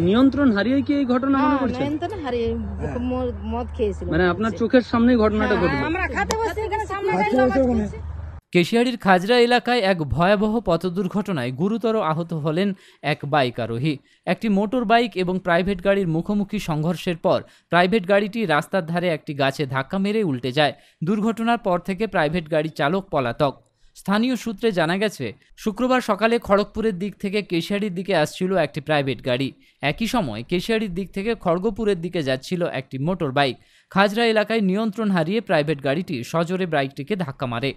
নিয়ন্ত্রণ হারিয়ে কি এই ঘটনা মনে করছেন? নিয়ন্ত্রণ হারিয়ে মদ খেয়েছিল, মানে আপনার চোখের সামনেই ঘটনাটা ঘটলো। আমরা খেতে বসে এখানে সামনে কেশিয়াড়ির খাজরা এলাকায় এক ভয়াবহ পথ দুর্ঘটনায় গুরুতর আহত হলেন এক বাইক আরোহী। একটি মোটর বাইক এবং প্রাইভেট গাড়ির মুখোমুখি সংঘর্ষের পর প্রাইভেট গাড়িটি রাস্তার ধারে একটি গাছে ধাক্কা মেরে উল্টে যায়। দুর্ঘটনার পর থেকে প্রাইভেট গাড়ির চালক পলাতক। স্থানীয় সূত্রে জানা গেছে, শুক্রবার সকালে খড়গপুরের দিক থেকে কেশিয়াড়ির দিকে আসছিল একটি প্রাইভেট গাড়ি। একই সময় কেশিয়াড়ির দিক থেকে খড়গপুরের দিকে যাচ্ছিল একটি মোটর বাইক। খাজরা এলাকায় নিয়ন্ত্রণ হারিয়ে প্রাইভেট গাড়িটি সজোরে বাইকটিকে ধাক্কা মারে।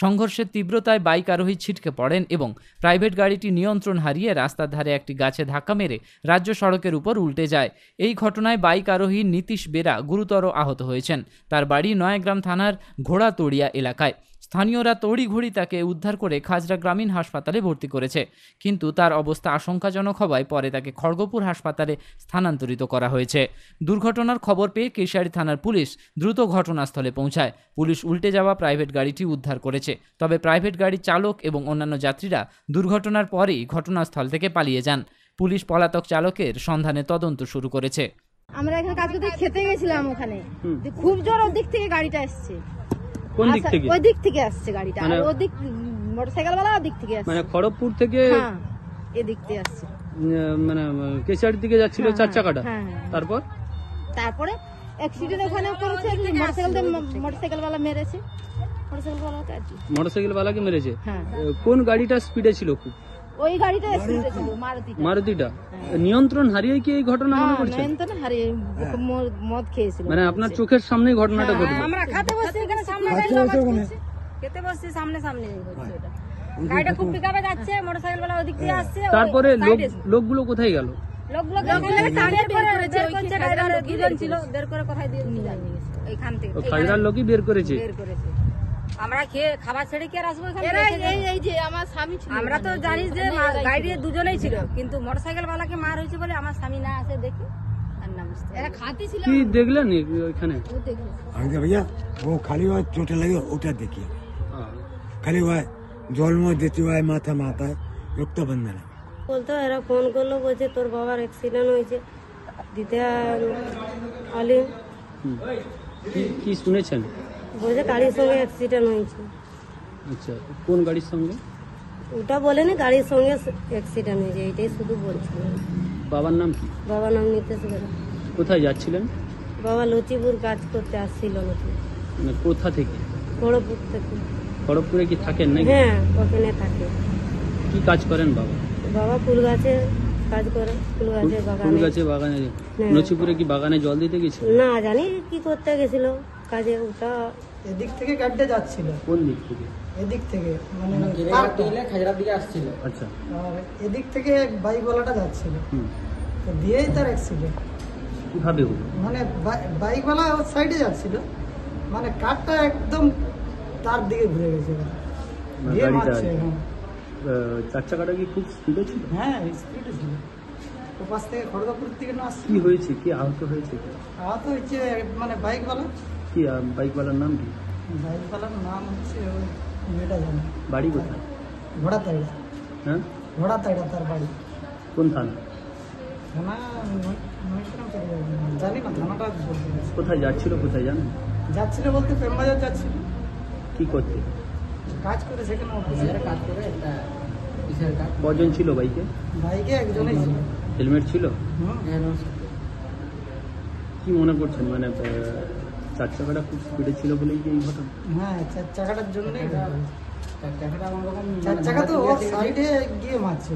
সংঘর্ষের তীব্রতায় বাইক আরোহী ছিটকে পড়েন এবং প্রাইভেট গাড়িটি নিয়ন্ত্রণ হারিয়ে রাস্তার ধারে একটি গাছে ধাক্কা মেরে রাজ্য সড়কের উপর উল্টে যায়। এই ঘটনায় বাইক আরোহী নীতিশ বেরা গুরুতর আহত হয়েছেন। তার বাড়ি নয়াগ্রাম থানার ঘোড়াতড়িয়া এলাকায়। স্থানীয়রা তড়িঘড়ি তাকে উদ্ধার করে খাজরা গ্রামীণ হাসপাতালে ভর্তি করেছে, কিন্তু তার অবস্থা আশঙ্কাজনক হওয়ায় পরে তাকে খড়গপুর হাসপাতালে স্থানান্তরিত করা হয়েছে। দুর্ঘটনার খবর পেয়ে কেশিয়াড়ি থানার পুলিশ দ্রুত ঘটনাস্থলে পৌঁছায়। পুলিশ উল্টে যাওয়া প্রাইভেট গাড়িটি উদ্ধার করেছে, তবে প্রাইভেট গাড়ির চালক এবং অন্যান্য যাত্রীরা দুর্ঘটনার পরেই ঘটনাস্থল থেকে পালিয়ে যান। পুলিশ পলাতক চালকের সন্ধানে তদন্ত শুরু করেছে। আমরা এখানে কাজ করতে খেতে গেছিলাম, ওখানে খুব জোর ওদিক থেকে গাড়িটা আসছে। কোন দিক থেকে? ওই দিক থেকে আসছে গাড়িটা, আর ওদিক মোটরসাইকেল वाला ওদিক থেকে আসছে। মানে খড়গপুর থেকে হ্যাঁ এদিক থেকে আসছে, মানে কেশিয়াড়ির দিকে যাচ্ছিল চার চাকাটা। তারপরে অ্যাক্সিডেন্ট ওখানে করেছে, মোটরসাইকেল वाला মেরেছে, মোটরসাইকেল वाला মেরেছে। কোন গাড়িটা স্পিডে ছিল খুব? ওই গাড়িটা স্পিডে ছিল, মারুতিটা। নিয়ন্ত্রণ হারিয়ে কি এই ঘটনা মনে করছেন? নিয়ন্ত্রণ হারিয়ে মদ খেয়েছিল। মানে আপনার চোখের সামনেই ঘটনাটা ঘটলো। আমরা খেতে বসে এখানে সামনে খেতে বসে সামনে হচ্ছে এটা। গাড়িটা খুব পিকআপে যাচ্ছে, মোটরসাইকেল वाला ওদিক দিয়ে আসছে। তারপরে লোকগুলো কোথায় গেল? লোকগুলো টানে বের করছে, ড্রাইভার দুজন ছিল, বের করে কোথায় দিয়ে নিয়ে গেছে এইখান থেকে। খাজরার লোকই বের করেছে। আমরা খেয়ে খাবার ছেড়ে কি আর আসবো এখানে? এই যে আমার স্বামী ছিল, আমরা তো জানি যে গাড়িতে দুজনেই ছিল, কিন্তু মোটরসাইকেল वालाকে মার হয়েছে বলে আমার স্বামী না আসে দেখি আর না বুঝতে। এরা খাতি ছিল। কি দেখলেন এখানে? আমি भैया वो खाली हुआ चोट लगी ওটা দেখি, খালি हुआ জল মো দিতে হয়, মাথা মাথায় রক্ত বন্ধ না। বলতো এরা ফোন করলো, বলছে তোর বাবার অ্যাক্সিডেন্ট হয়েছে, দিতে আলিম। কি শুনেছেন? বলছে গাড়ির সঙ্গে অ্যাক্সিডেন্ট হয়েছে। আচ্ছা, কোন গাড়ির সঙ্গে? ওটা বলেনি, গাড়ির সঙ্গে অ্যাক্সিডেন্ট হয়েছে, এইটাই শুধু বলছিল। বাবার নাম কি? বাবার নাম নীতিশ বেরা। কোথায় যাচ্ছিলেন? বাবা লচিপুর কাজ করতে আসছিল নাকি। মানে কোথা থেকে? খড়গপুর থেকে। খড়গপুরে কি থাকেন নাকি? হ্যাঁ ওখানে থাকে। কি কাজ করেন বাবা? বাবা ফুল গাছে কাজ করে, ফুল গাছে বাগানে। লচিপুরে কি বাগানে জল দিতে গেছিল? না জানি কি করতে গেছিল কাজে। ওটা এদিক থেকে গাড়িটা যাচ্ছিল। কোন দিক থেকে? এদিক থেকে মানে খাজরার দিকে আসছিল। আচ্ছা। আর এদিক থেকে বাইক ওয়ালাটা যাচ্ছিল, তো দিয়েই তার অ্যাক্সিডেন্ট। কিভাবে হলো? মানে বাইক ওয়ালা ওর সাইডে যাচ্ছিল, মানে কারটা একদম তার দিকে ঘুরে গেছে। চার চাকাটা কি খুব স্পিডে ছিল? হ্যাঁ স্পিডে ছিল। ও পাশ থেকে খড়গপুর থেকে না আসছে। কি হয়েছে? কি আহত হয়েছে? আহত হয়েছে মানে বাইক ওয়ালা। কি বাইক ওয়ালার নাম কি? বাইক ওয়ালার নাম হচ্ছে ওই মেয়েটা জানে। বাড়ি কোথায়? ঘোড়াতাইড়া। হ্যাঁ ঘোড়াতাইড়া তার বাড়ি। কোন থানা? থানা জানি না, থানাটা কোথায় যাচ্ছিল কোথায় জানেন? যাচ্ছিল বলতে প্রেমবাজার যাচ্ছিল। কি করতে? কাজ করে সেখানে অফিসের কাজ করে। কজন ছিল বাইকে? বাইকে একজনই ছিল। হেলমেট ছিল? কি মনে করছেন মানে চার চাকাটা খুব স্পিডে ছিল বলেই কি এই ঘটনা? হ্যাঁ চার চাকাটার জন্যই। চার চাকা তো ওর সাইডে গিয়ে মারছে।